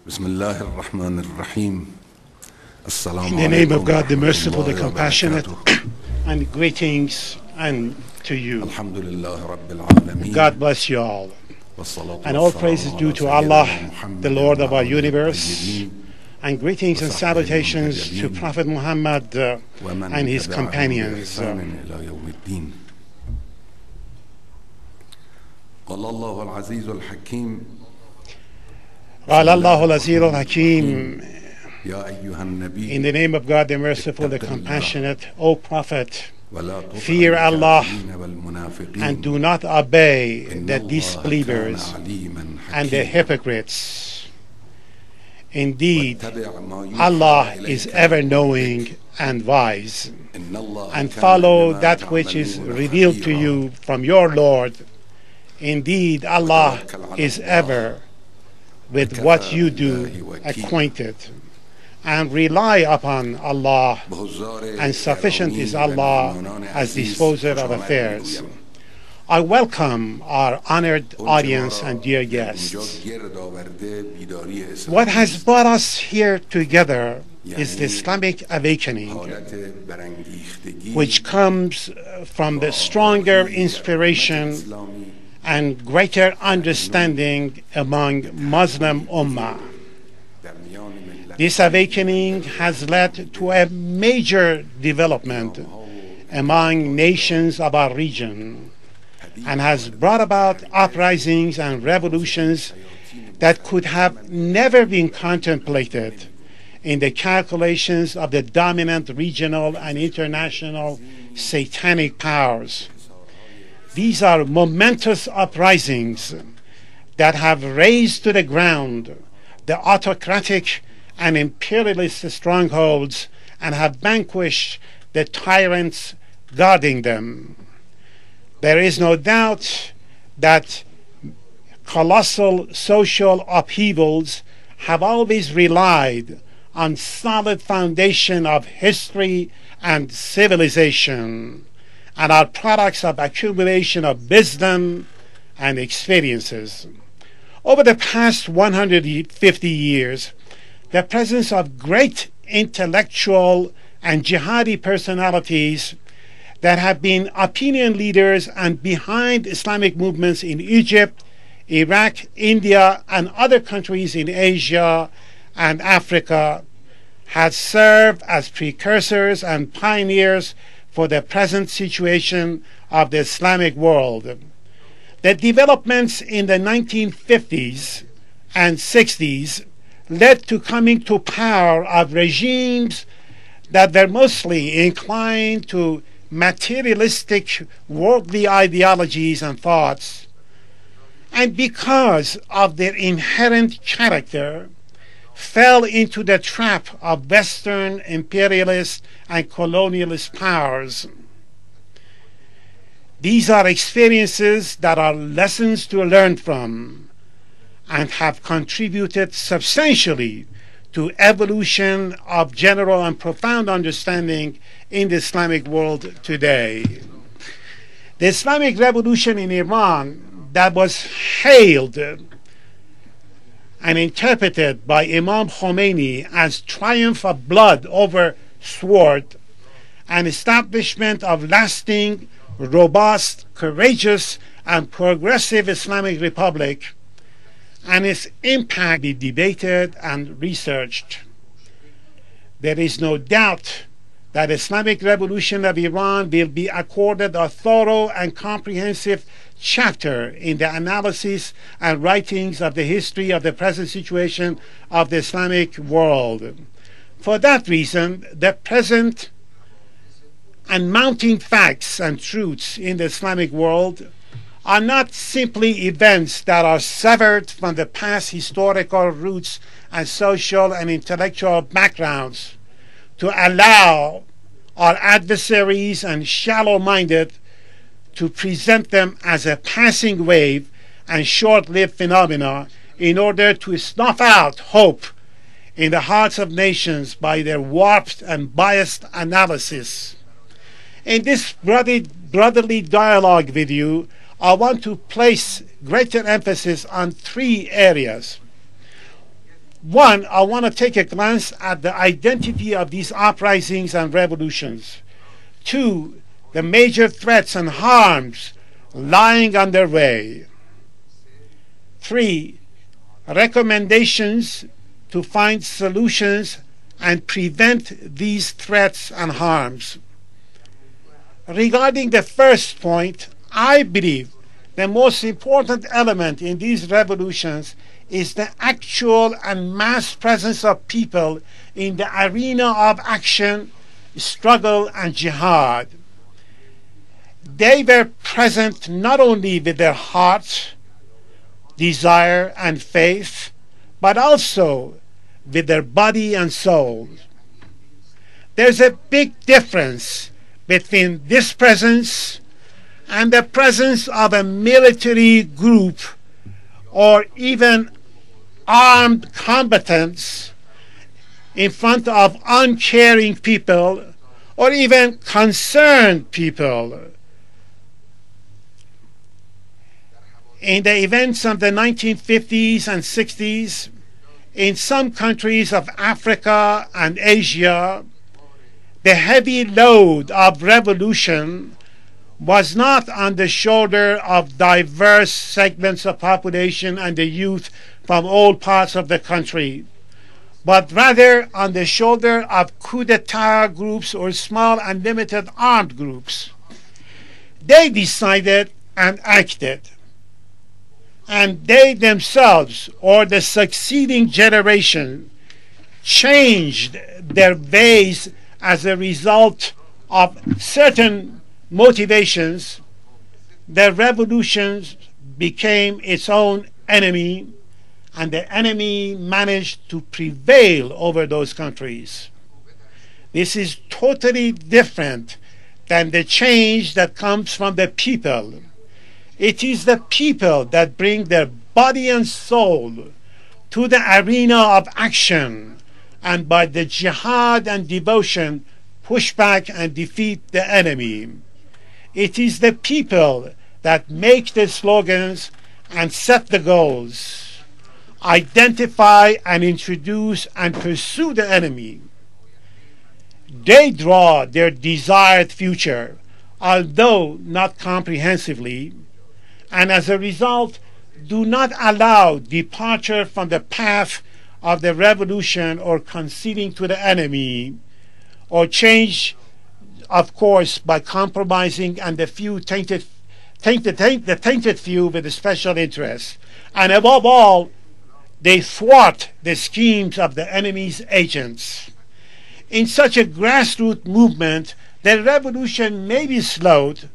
In the name of God, the merciful, the compassionate, and greetings to you. God bless you all. And all praise is due to Allah, the Lord of our universe. And greetings and salutations to Prophet Muhammad and his companions. قال الله العزيز الحكيم. In the name of God, the merciful, the compassionate, O Prophet, fear Allah and do not obey the disbelievers and the hypocrites. Indeed, Allah is ever knowing and wise. And follow that which is revealed to you from your Lord. Indeed, Allah is ever with what you do acquainted. And rely upon Allah, and sufficient is Allah as disposer of affairs. I welcome our honored audience and dear guests. What has brought us here together is the Islamic awakening, which comes from the stronger inspiration and greater understanding among Muslim Ummah. This awakening has led to a major development among nations of our region and has brought about uprisings and revolutions that could have never been contemplated in the calculations of the dominant regional and international satanic powers. These are momentous uprisings that have razed to the ground the autocratic and imperialist strongholds and have vanquished the tyrants guarding them. There is no doubt that colossal social upheavals have always relied on solid foundation of history and civilization and are products of accumulation of wisdom and experiences. Over the past 150 years, the presence of great intellectual and jihadi personalities that have been opinion leaders and behind Islamic movements in Egypt, Iraq, India, and other countries in Asia and Africa has served as precursors and pioneers for the present situation of the Islamic world. The developments in the 1950s and 60s led to coming to power of regimes that were mostly inclined to materialistic worldly ideologies and thoughts, and because of their inherent character fell into the trap of Western imperialist and colonialist powers. These are experiences that are lessons to learn from and have contributed substantially to evolution of general and profound understanding in the Islamic world today. The Islamic revolution in Iran that was hailed and interpreted by Imam Khamenei as triumph of blood over sword and establishment of lasting, robust, courageous, and progressive Islamic Republic, and its impact be debated and researched. There is no doubt that the Islamic Revolution of Iran will be accorded a thorough and comprehensive chapter in the analysis and writings of the history of the present situation of the Islamic world. For that reason, the present and mounting facts and truths in the Islamic world are not simply events that are severed from the past historical roots and social and intellectual backgrounds to allow our adversaries and shallow-minded to present them as a passing wave and short-lived phenomena in order to snuff out hope in the hearts of nations by their warped and biased analysis. In this brotherly dialogue video, I want to place greater emphasis on three areas. One, I want to take a glance at the identity of these uprisings and revolutions. Two, the major threats and harms lying on their way. Three, recommendations to find solutions and prevent these threats and harms. Regarding the first point, I believe the most important element in these revolutions is the actual and mass presence of people in the arena of action, struggle, and jihad. They were present not only with their heart, desire, and faith, but also with their body and soul. There's a big difference between this presence and the presence of a military group or even armed combatants in front of uncaring people or even concerned people. In the events of the 1950s and 60s, in some countries of Africa and Asia, the heavy load of revolution was not on the shoulder of diverse segments of population and the youth from all parts of the country, but rather on the shoulder of coup d'etat groups or small and limited armed groups. They decided and acted, and they themselves or the succeeding generation changed their ways as a result of certain motivations. The revolutions became its own enemy, and the enemy managed to prevail over those countries. This is totally different than the change that comes from the people. It is the people that bring their body and soul to the arena of action, and by the jihad and devotion push back and defeat the enemy. It is the people that make the slogans and set the goals, identify and introduce and pursue the enemy. They draw their desired future, although not comprehensively, and as a result do not allow departure from the path of the revolution or conceding to the enemy, or change, of course, by compromising and the few tainted few with a special interest. And above all, they thwart the schemes of the enemy's agents. In such a grassroots movement, the revolution may be slowed,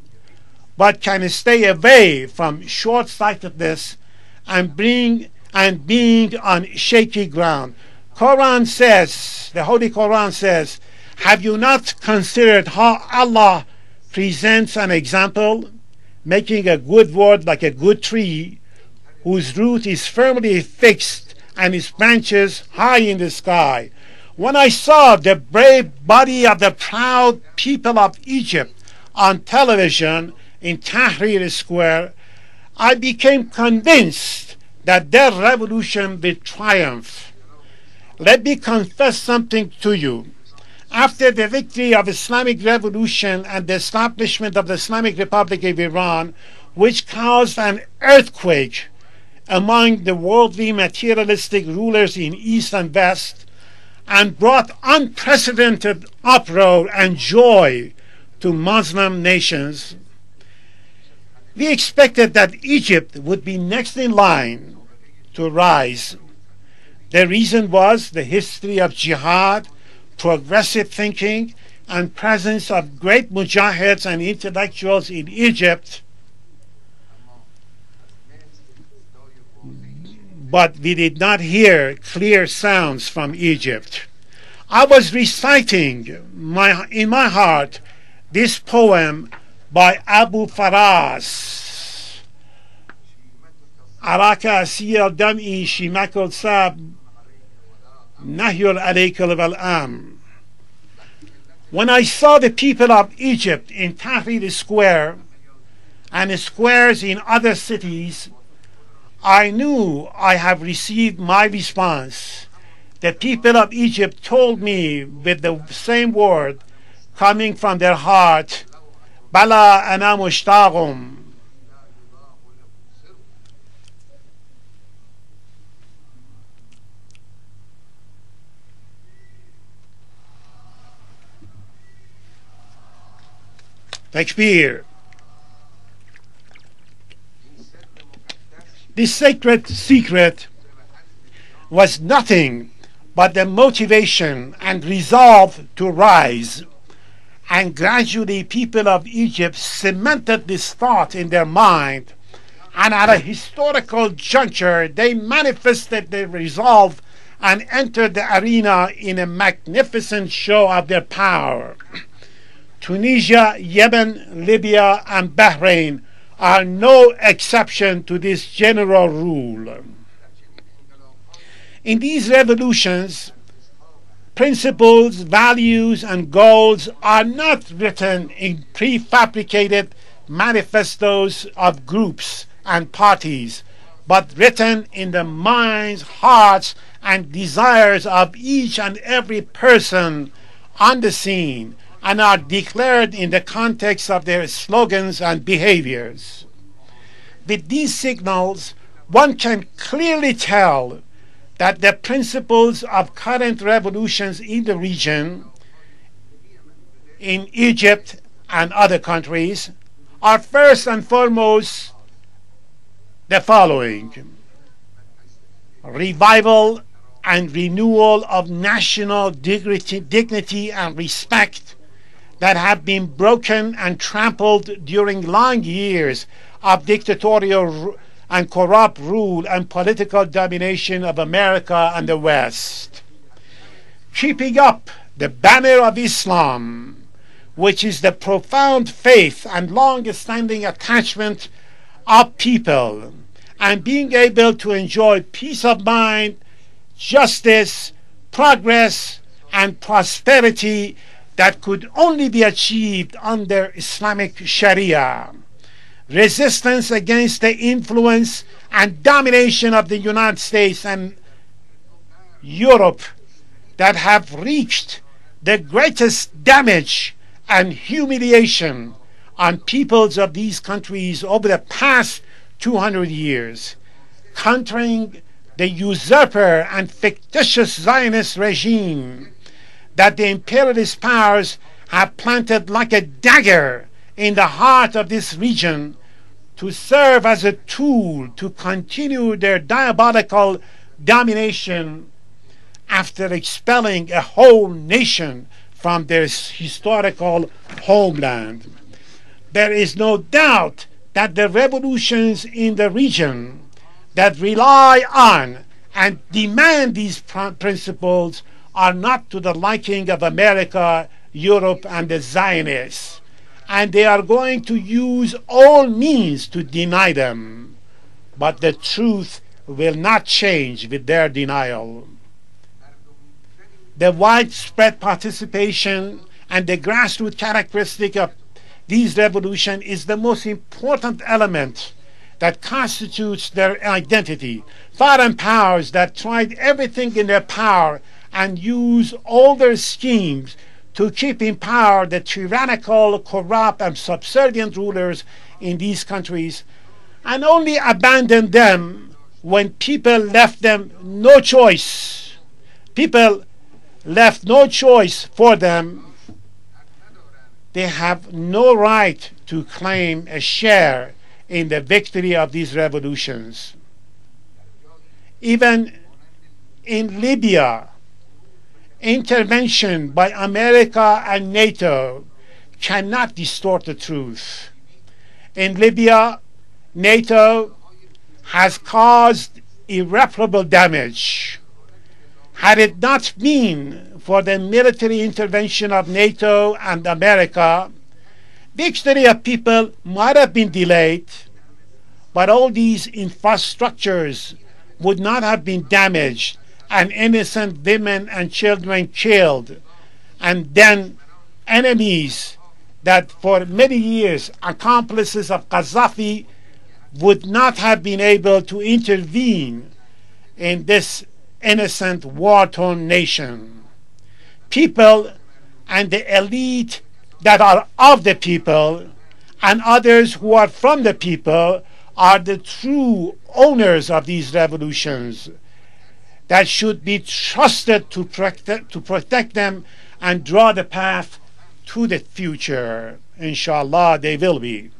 but can stay away from short-sightedness and being on shaky ground. Quran says, the Holy Quran says, have you not considered how Allah presents an example, making a good word like a good tree, whose root is firmly fixed and its branches high in the sky? When I saw the brave body of the proud people of Egypt on television in Tahrir Square, I became convinced that their revolution will triumph. Let me confess something to you. After the victory of Islamic revolution and the establishment of the Islamic Republic of Iran, which caused an earthquake among the worldly materialistic rulers in East and West, and brought unprecedented uproar and joy to Muslim nations, we expected that Egypt would be next in line to rise. The reason was the history of jihad, progressive thinking, and presence of great mujahids and intellectuals in Egypt. But we did not hear clear sounds from Egypt. I was reciting in my heart this poem by Abu Faras. Araka asiyal dam'i shimakul sab nahyul alaykal wal-am. When I saw the people of Egypt in Tahrir Square and squares in other cities, I knew I have received my response. The people of Egypt told me with the same word coming from their heart, Bala ana mushtaqum. Takbir. This sacred secret was nothing but the motivation and resolve to rise. And gradually people of Egypt cemented this thought in their mind, and at a historical juncture they manifested their resolve and entered the arena in a magnificent show of their power. Tunisia, Yemen, Libya, and Bahrain are no exception to this general rule. In these revolutions, principles, values, and goals are not written in prefabricated manifestos of groups and parties, but written in the minds, hearts, and desires of each and every person on the scene, and are declared in the context of their slogans and behaviors. With these signals, one can clearly tell that the principles of current revolutions in the region, in Egypt and other countries, are first and foremost the following: revival and renewal of national dignity and respect that have been broken and trampled during long years of dictatorial and corrupt rule and political domination of America and the West. Keeping up the banner of Islam, which is the profound faith and long-standing attachment of people, and being able to enjoy peace of mind, justice, progress, and prosperity that could only be achieved under Islamic Sharia. Resistance against the influence and domination of the United States and Europe that have wreaked the greatest damage and humiliation on peoples of these countries over the past 200 years, countering the usurper and fictitious Zionist regime that the imperialist powers have planted like a dagger in the heart of this region to serve as a tool to continue their diabolical domination after expelling a whole nation from their historical homeland. There is no doubt that the revolutions in the region that rely on and demand these principles are not to the liking of America, Europe, and the Zionists, and they are going to use all means to deny them. But the truth will not change with their denial. The widespread participation and the grassroots characteristic of these revolutions is the most important element that constitutes their identity. Foreign powers that tried everything in their power and use all their schemes to keep in power the tyrannical, corrupt, and subservient rulers in these countries, and only abandoned them when people left them no choice. People left no choice for them. They have no right to claim a share in the victory of these revolutions. Even in Libya, intervention by America and NATO cannot distort the truth. In Libya, NATO has caused irreparable damage. Had it not been for the military intervention of NATO and America, victory of people might have been delayed, but all these infrastructures would not have been damaged and innocent women and children killed, and then enemies that for many years, accomplices of Gaddafi, would not have been able to intervene in this innocent war-torn nation. People and the elite that are of the people and others who are from the people are the true owners of these revolutions that should be trusted to protect them and draw the path to the future. Inshallah, they will be.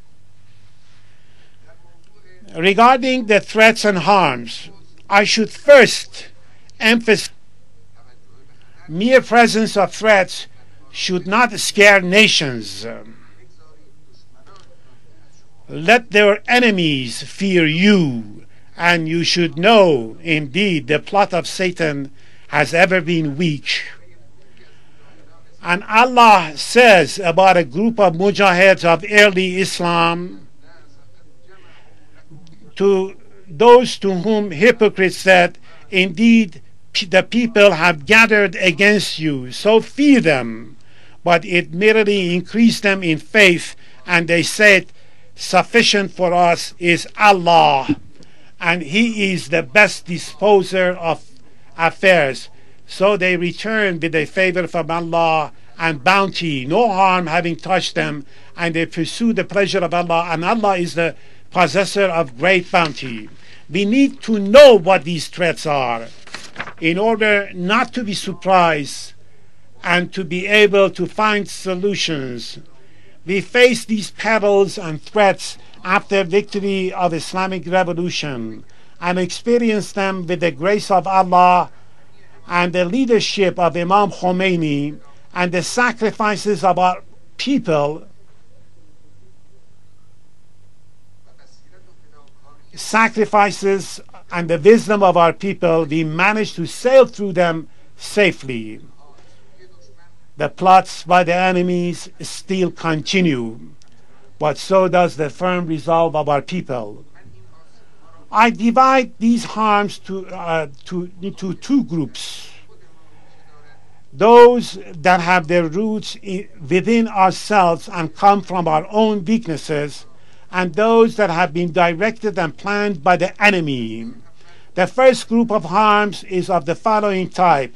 Regarding the threats and harms, I should first emphasize mere presence of threats should not scare nations. Let their enemies fear you, and you should know, indeed, the plot of Satan has ever been weak. And Allah says about a group of mujahids of early Islam, to those to whom hypocrites said, indeed, the people have gathered against you, so fear them. But it merely increased them in faith, and they said, sufficient for us is Allah, and He is the best disposer of affairs. So they returned with a favor from Allah and bounty, no harm having touched them, and they pursued the pleasure of Allah, and Allah is the possessor of great bounty. We need to know what these threats are in order not to be surprised and to be able to find solutions. We face these perils and threats after victory of Islamic revolution and experience them with the grace of Allah and the leadership of Imam Khamenei and the sacrifices of our people. Sacrifices and the wisdom of our people, we managed to sail through them safely. The plots by the enemies still continue, but so does the firm resolve of our people. I divide these harms into two groups. Those that have their roots within ourselves and come from our own weaknesses, and those that have been directed and planned by the enemy. The first group of harms is of the following type: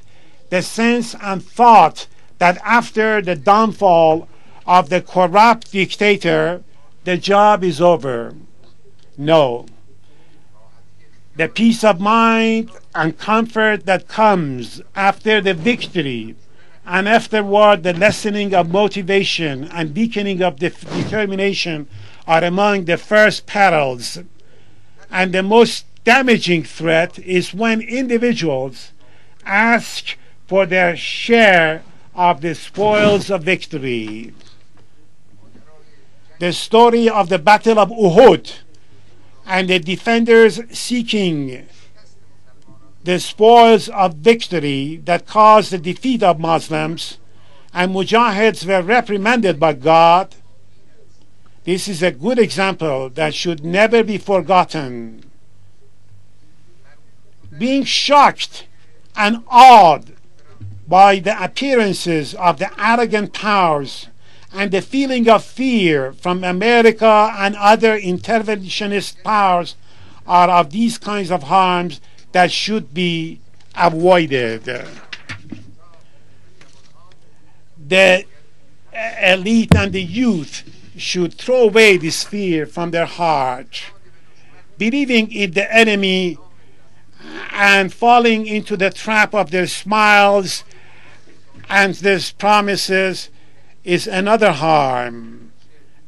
the sense and thought that after the downfall of the corrupt dictator, the job is over. No. The peace of mind and comfort that comes after the victory, and afterward the lessening of motivation and weakening of determination, are among the first perils. And the most damaging threat is when individuals ask for their share of the spoils of victory. The story of the Battle of Uhud and the defenders seeking the spoils of victory that caused the defeat of Muslims, and mujahids were reprimanded by God. This is a good example that should never be forgotten. Being shocked and awed by the appearances of the arrogant powers and the feeling of fear from America and other interventionist powers are of these kinds of harms that should be avoided. The elite and the youth should throw away this fear from their heart. Believing in the enemy and falling into the trap of their smiles and their promises is another harm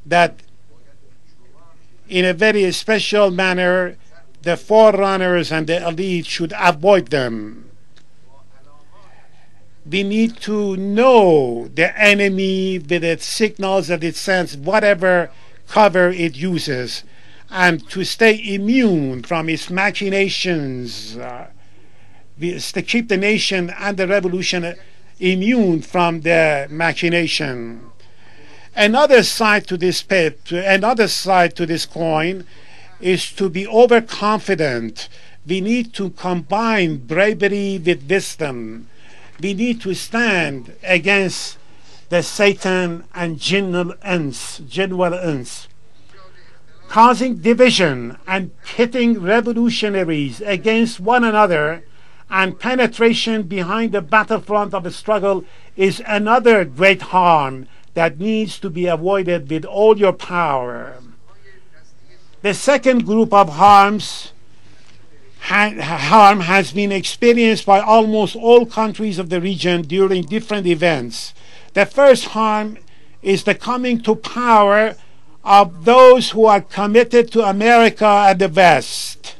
that in a very special manner the forerunners and the elite should avoid them. We need to know the enemy with its signals that it sends, whatever cover it uses, and to stay immune from its machinations, to keep the nation and the revolution immune from the machination. Another side to this coin is to be overconfident. We need to combine bravery with wisdom. We need to stand against the Satan and jinnal ins, causing division and pitting revolutionaries against one another and penetration behind the battlefront of the struggle is another great harm that needs to be avoided with all your power. The second group of harm has been experienced by almost all countries of the region during different events. The first harm is the coming to power of those who are committed to America and the West.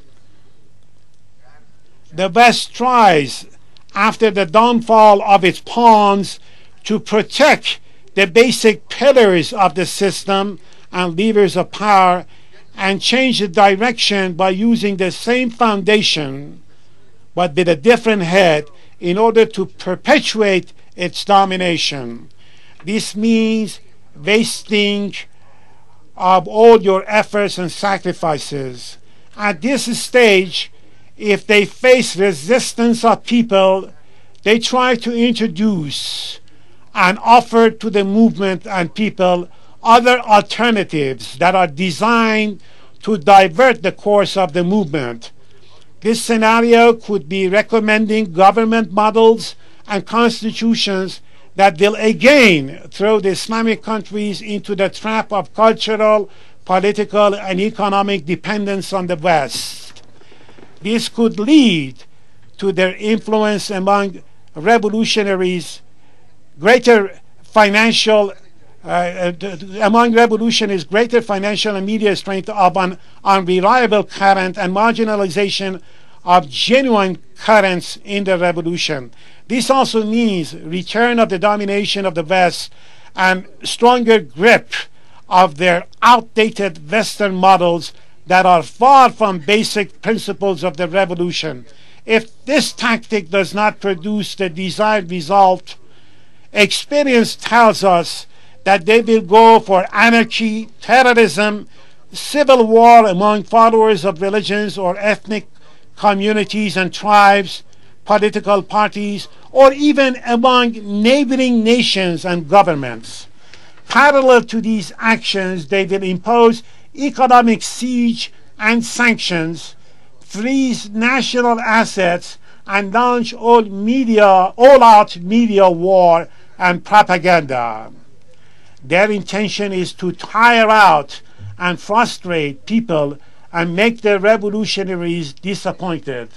The West tries, after the downfall of its pawns, to protect the basic pillars of the system and levers of power and change the direction by using the same foundation but with a different head in order to perpetuate its domination. This means wasting of all your efforts and sacrifices. At this stage, if they face resistance of people, they try to introduce and offer to the movement and people other alternatives that are designed to divert the course of the movement. This scenario could be recommending government models and constitutions that will again throw the Islamic countries into the trap of cultural, political, and economic dependence on the West. This could lead to their influence among revolutionaries, greater financial among revolutionists, greater financial and media strength of an unreliable current and marginalization of genuine currents in the revolution. This also means return of the domination of the West and stronger grip of their outdated Western models that are far from basic principles of the revolution. If this tactic does not produce the desired result, experience tells us that they will go for anarchy, terrorism, civil war among followers of religions or ethnic communities and tribes, political parties, or even among neighboring nations and governments. Parallel to these actions, they will impose economic siege and sanctions, freeze national assets, and launch all-out media war and propaganda. Their intention is to tire out and frustrate people and make the revolutionaries disappointed.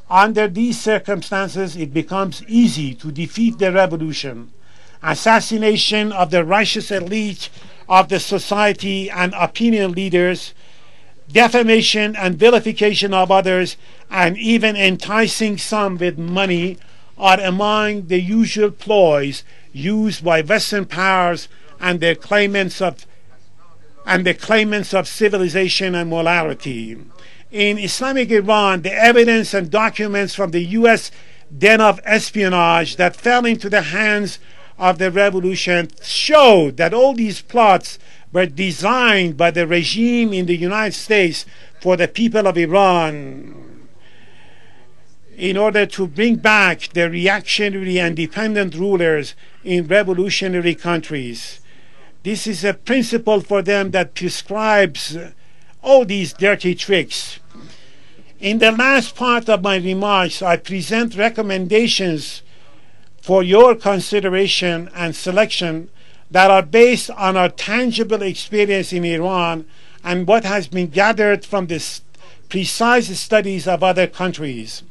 Under these circumstances, it becomes easy to defeat the revolution. Assassination of the righteous elite of the society and opinion leaders, defamation and vilification of others, and even enticing some with money are among the usual ploys used by Western powers and their claimants of civilization and morality. In Islamic Iran, the evidence and documents from the U.S. den of espionage that fell into the hands of the revolution showed that all these plots were designed by the regime in the United States for the people of Iran in order to bring back the reactionary and dependent rulers in revolutionary countries. This is a principle for them that prescribes all these dirty tricks. In the last part of my remarks, I present recommendations for your consideration and selection that are based on our tangible experience in Iran and what has been gathered from the precise studies of other countries.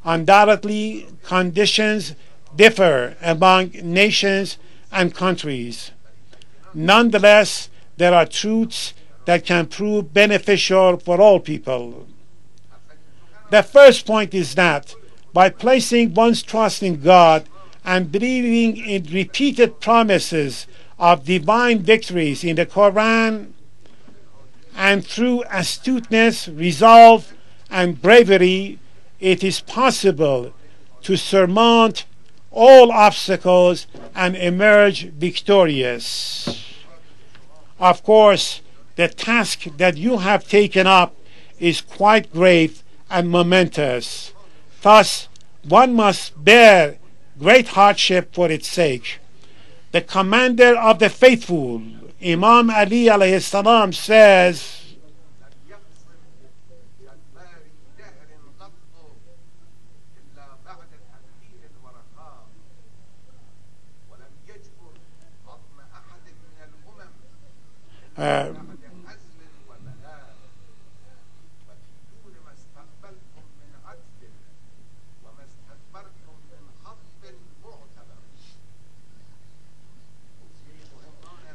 Undoubtedly, conditions differ among nations and countries. Nonetheless, there are truths that can prove beneficial for all people. The first point is that by placing one's trust in God and believing in repeated promises of divine victories in the Quran, and through astuteness, resolve, and bravery, it is possible to surmount all obstacles and emerge victorious. Of course, the task that you have taken up is quite great and momentous. Thus, one must bear great hardship for its sake. The commander of the faithful, Imam Ali alayhi salam, says,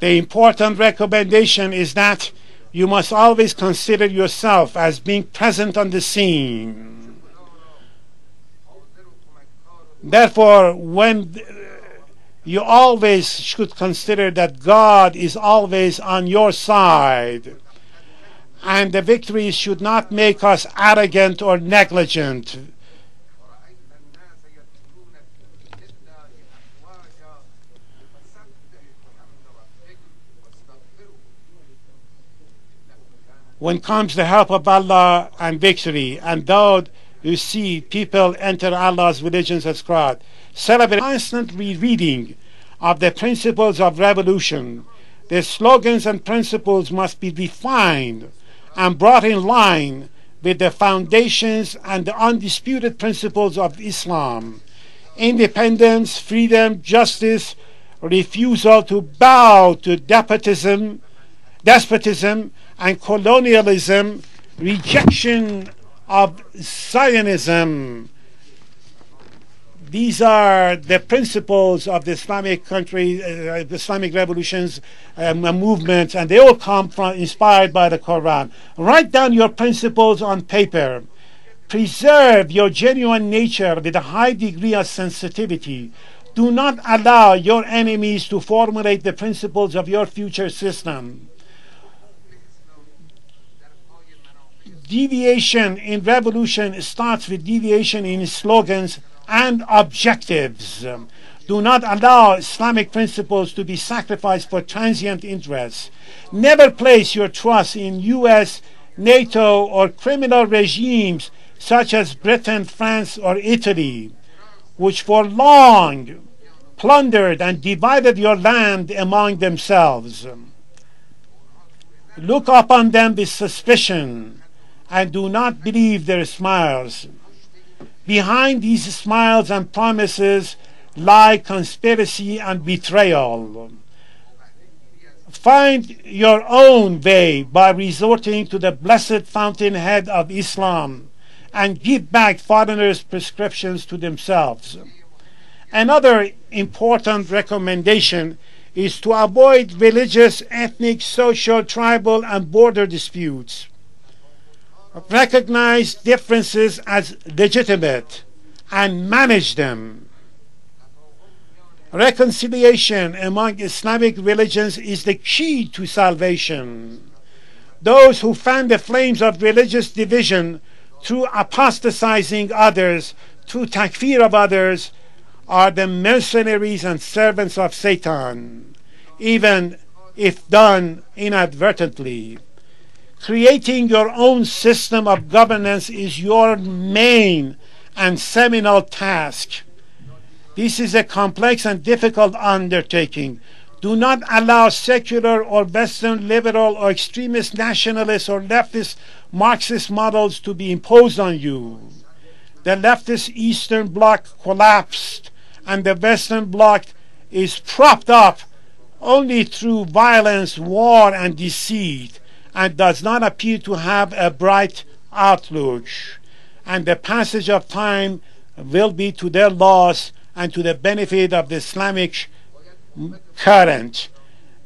The important recommendation is that you must always consider yourself as being present on the scene. Therefore, when you always should consider that God is always on your side, and the victories should not make us arrogant or negligent. When comes the help of Allah and victory, and though you see people enter Allah's religions as God, celebrate constant rereading of the principles of revolution. The slogans and principles must be refined and brought in line with the foundations and the undisputed principles of Islam: independence, freedom, justice, refusal to bow to despotism and colonialism, rejection of Zionism. These are the principles of the Islamic country, the Islamic revolutions movements, and they all come from inspired by the Quran. Write down your principles on paper. Preserve your genuine nature with a high degree of sensitivity. Do not allow your enemies to formulate the principles of your future system. Deviation in revolution starts with deviation in slogans and objectives. Do not allow Islamic principles to be sacrificed for transient interests. Never place your trust in US, NATO, or criminal regimes such as Britain, France, or Italy, which for long plundered and divided your land among themselves. Look upon them with suspicion and do not believe their smiles. Behind these smiles and promises lie conspiracy and betrayal. Find your own way by resorting to the blessed fountainhead of Islam and give back foreigners' prescriptions to themselves. Another important recommendation is to avoid religious, ethnic, social, tribal, and border disputes. Recognize differences as legitimate and manage them. Reconciliation among Islamic religions is the key to salvation. Those who fan the flames of religious division through apostatizing others, through takfir of others, are the mercenaries and servants of Satan, even if done inadvertently. Creating your own system of governance is your main and seminal task. This is a complex and difficult undertaking. Do not allow secular or Western liberal or extremist nationalist or leftist Marxist models to be imposed on you. The leftist Eastern Bloc collapsed, and the Western Bloc is propped up only through violence, war, and deceit, and does not appear to have a bright outlook. And the passage of time will be to their loss and to the benefit of the Islamic current.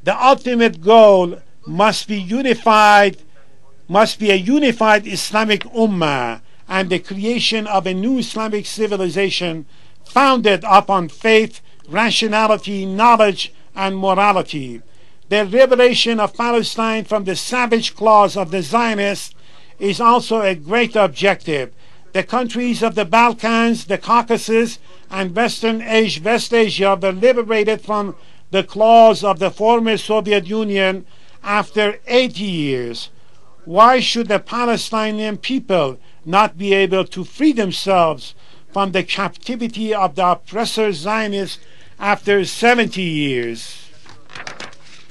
The ultimate goal must be a unified Islamic ummah and the creation of a new Islamic civilization founded upon faith, rationality, knowledge, and morality. The liberation of Palestine from the savage claws of the Zionists is also a great objective. The countries of the Balkans, the Caucasus, and West Asia were liberated from the claws of the former Soviet Union after 80 years. Why should the Palestinian people not be able to free themselves from the captivity of the oppressor Zionists after 70 years?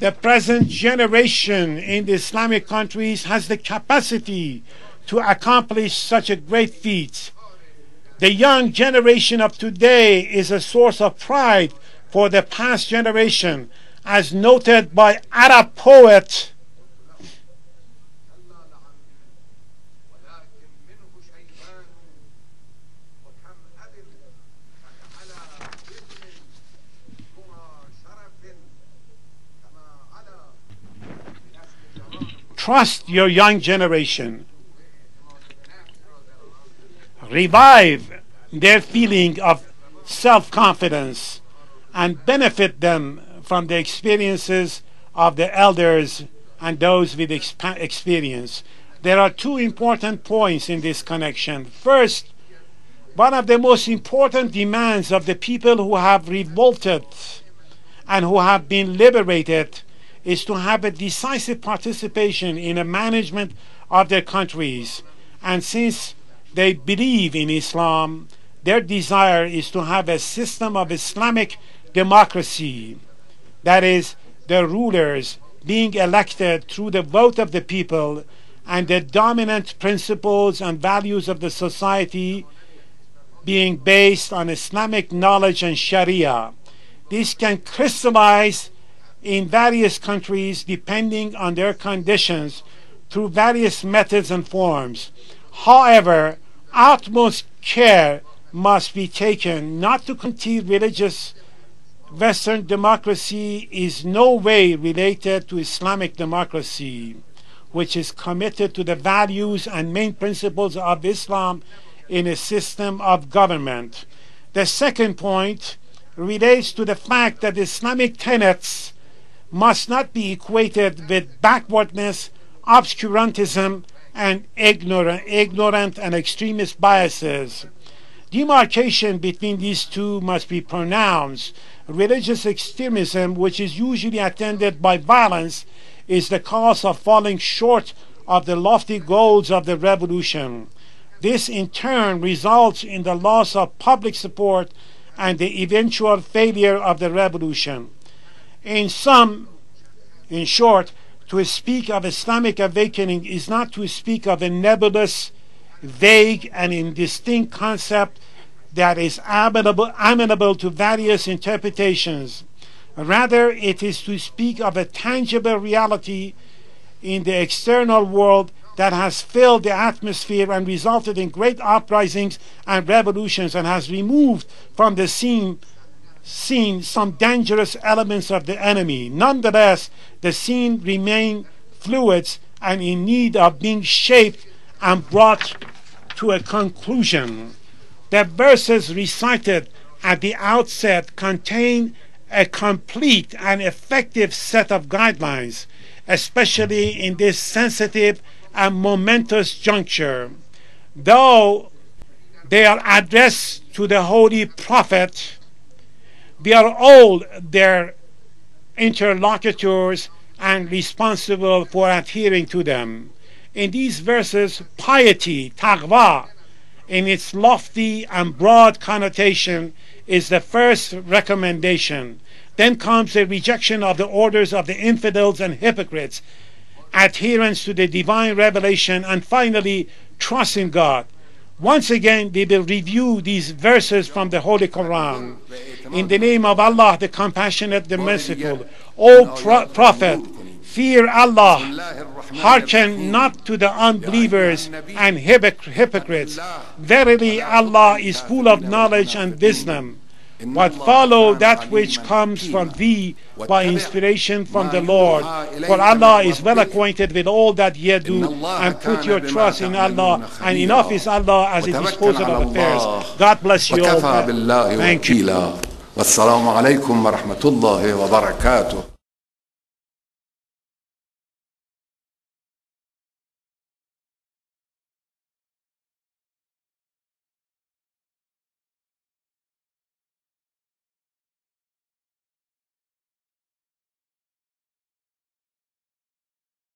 The present generation in the Islamic countries has the capacity to accomplish such a great feat. The young generation of today is a source of pride for the past generation, as noted by Arab poet trust your young generation. Revive their feeling of self-confidence and benefit them from the experiences of the elders and those with experience. There are two important points in this connection. First, one of the most important demands of the people who have revolted and who have been liberated is to have a decisive participation in the management of their countries. And since they believe in Islam, their desire is to have a system of Islamic democracy, that is, the rulers being elected through the vote of the people and the dominant principles and values of the society being based on Islamic knowledge and Sharia. This can crystallize in various countries depending on their conditions through various methods and forms. However, utmost care must be taken not to concede religious Western democracy is no way related to Islamic democracy, which is committed to the values and main principles of Islam in a system of government. The second point relates to the fact that Islamic tenets must not be equated with backwardness, obscurantism, and ignorant and extremist biases. Demarcation between these two must be pronounced. Religious extremism, which is usually attended by violence, is the cause of falling short of the lofty goals of the revolution. This in turn results in the loss of public support and the eventual failure of the revolution. In short, to speak of Islamic awakening is not to speak of a nebulous, vague, and indistinct concept that is amenable to various interpretations. Rather, it is to speak of a tangible reality in the external world that has filled the atmosphere and resulted in great uprisings and revolutions, and has removed from the scene some dangerous elements of the enemy. Nonetheless, the scene remains fluid and in need of being shaped and brought to a conclusion. The verses recited at the outset contain a complete and effective set of guidelines, especially in this sensitive and momentous juncture. Though they are addressed to the Holy Prophet, we are all their interlocutors and responsible for adhering to them. In these verses, piety, taqwa, in its lofty and broad connotation, is the first recommendation. Then comes the rejection of the orders of the infidels and hypocrites, adherence to the divine revelation, and finally, trust in God. Once again, we will review these verses from the Holy Quran. In the name of Allah, the Compassionate, the Merciful. O Prophet, fear Allah. Hearken not to the unbelievers and hypocrites. Verily, Allah is full of knowledge and wisdom. But follow that which comes from thee by inspiration from the Lord. For Allah is well acquainted with all that ye do, and put your trust in Allah, and enough is Allah as a disposer of affairs. God bless you all. Thank you. والسلام عليكم ورحمة الله وبركاته.